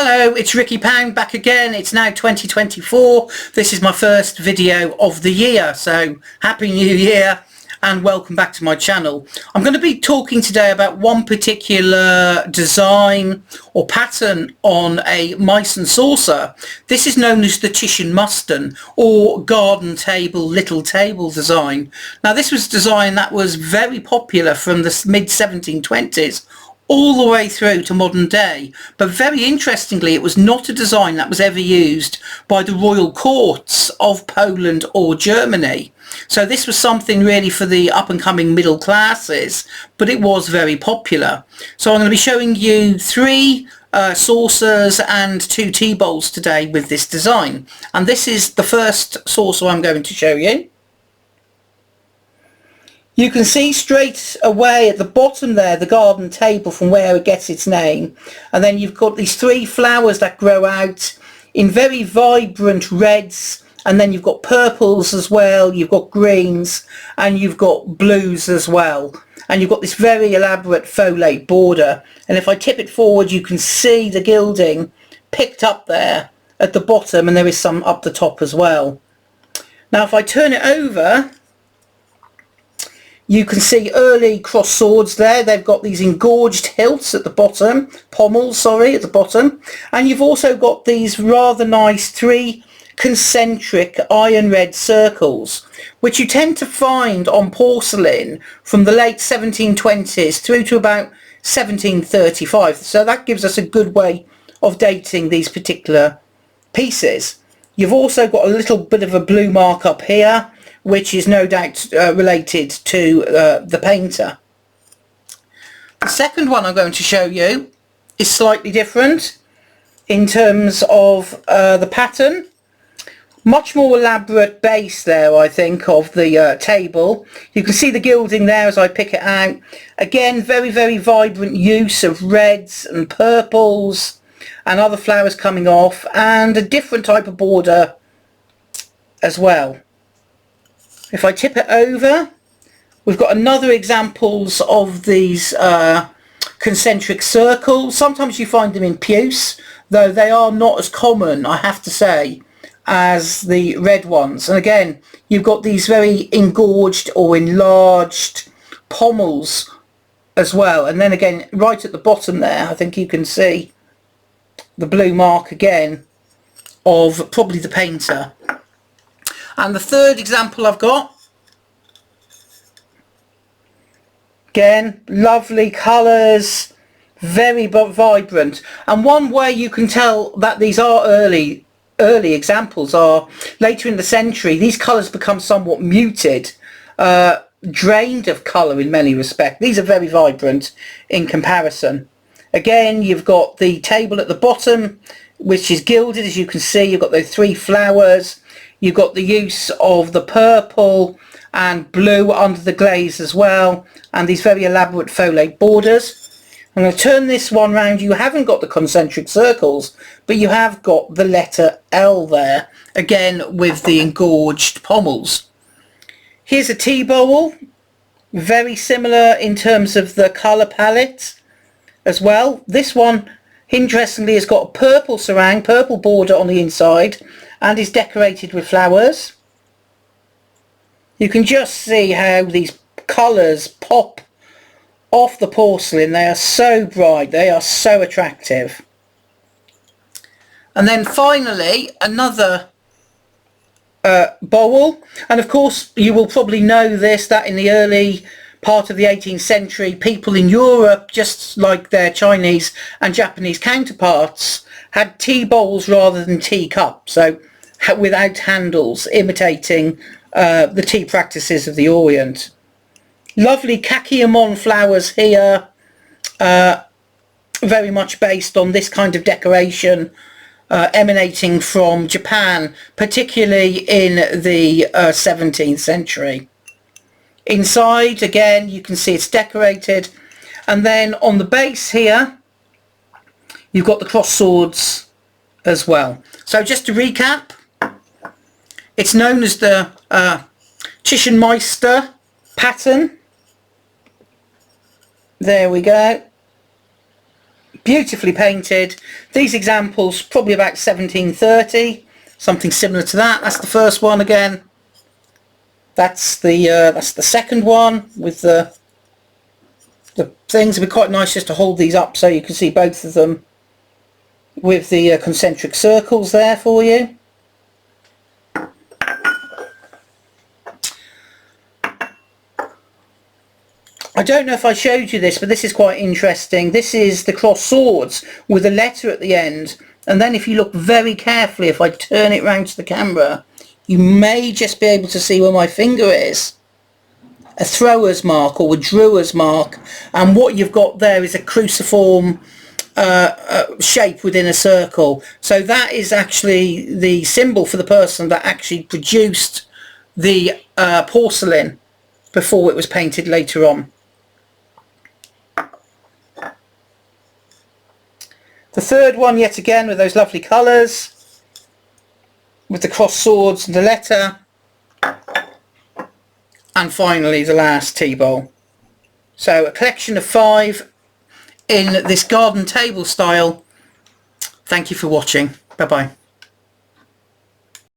Hello, it's Ricky Pound back again. It's now 2024. This is my first video of the year, so Happy New Year and welcome back to my channel. I'm going to be talking today about one particular design or pattern on a Meissen saucer. This is known as the Tischenmuster or garden table, little table design. Now this was a design that was very popular from the mid 1720s all the way through to modern day, but very interestingly it was not a design that was ever used by the royal courts of Poland or Germany. So this was something really for the up and coming middle classes, but it was very popular. So I'm going to be showing you three saucers and two tea bowls today with this design, and this is the first saucer I'm going to show you. You can see straight away at the bottom there the garden table from where it gets its name, and then you've got these three flowers that grow out in very vibrant reds, and then you've got purples as well, you've got greens, and you've got blues as well, and you've got this very elaborate folate border. And if I tip it forward you can see the gilding picked up there at the bottom, and there is some up the top as well. Now if I turn it over, you can see early cross swords there. They've got these engorged hilts at the bottom, pommels, sorry, at the bottom. And you've also got these rather nice three concentric iron red circles, which you tend to find on porcelain from the late 1720s through to about 1735. So that gives us a good way of dating these particular pieces. You've also got a little bit of a blue mark up here, which is no doubt related to the painter. The second one I'm going to show you is slightly different in terms of the pattern. Much more elaborate base there, I think, of the table. You can see the gilding there as I pick it out. Again, very, very vibrant use of reds and purples and other flowers coming off, and a different type of border as well. If I tip it over, we've got another examples of these concentric circles. Sometimes you find them in puce, though they are not as common, I have to say, as the red ones. And again, you've got these very engorged or enlarged pommels as well. And then again, right at the bottom there, I think you can see the blue mark again of probably the painter. And the third example I've got, again, lovely colours, very vibrant. And one way you can tell that these are early examples are later in the century, these colours become somewhat muted, drained of colour in many respects. These are very vibrant in comparison. Again, you've got the table at the bottom, which is gilded, as you can see. You've got those three flowers. You've got the use of the purple and blue under the glaze as well, and these very elaborate folate borders. I'm going to turn this one round. You haven't got the concentric circles, but you have got the letter L there, again with the engorged pommels. Here's a tea bowl, very similar in terms of the colour palette as well. This one, interestingly, has got a purple sarang, purple border on the inside, and is decorated with flowers. You can just see how these colours pop off the porcelain. They are so bright, they are so attractive. And then finally another bowl, and of course you will probably know this, that in the early part of the 18th century people in Europe, just like their Chinese and Japanese counterparts, had tea bowls rather than tea cups, so without handles, imitating the tea practices of the Orient. Lovely kakiyamon flowers here, very much based on this kind of decoration emanating from Japan, particularly in the 17th century. Inside, again, you can see it's decorated, and then on the base here you've got the cross swords as well. So just to recap, it's known as the Tischenmuster pattern. There we go. beautifully painted. These examples probably about 1730, something similar to that. That's the first one again. That's the second one with the things. It'd be quite nice just to hold these up so you can see both of them with the concentric circles there for you. I don't know if I showed you this, but this is quite interesting. This is the crossed swords with a letter at the end, and then if you look very carefully, if I turn it round to the camera, you may just be able to see where my finger is. A thrower's mark or a drewer's mark, and what you've got there is a cruciform shape within a circle. So that is actually the symbol for the person that actually produced the porcelain before it was painted later on. The third one, yet again, with those lovely colours, with the crossed swords and the letter, and finally the last tea bowl. So a collection of 5 in this garden table style. Thank you for watching. Bye bye.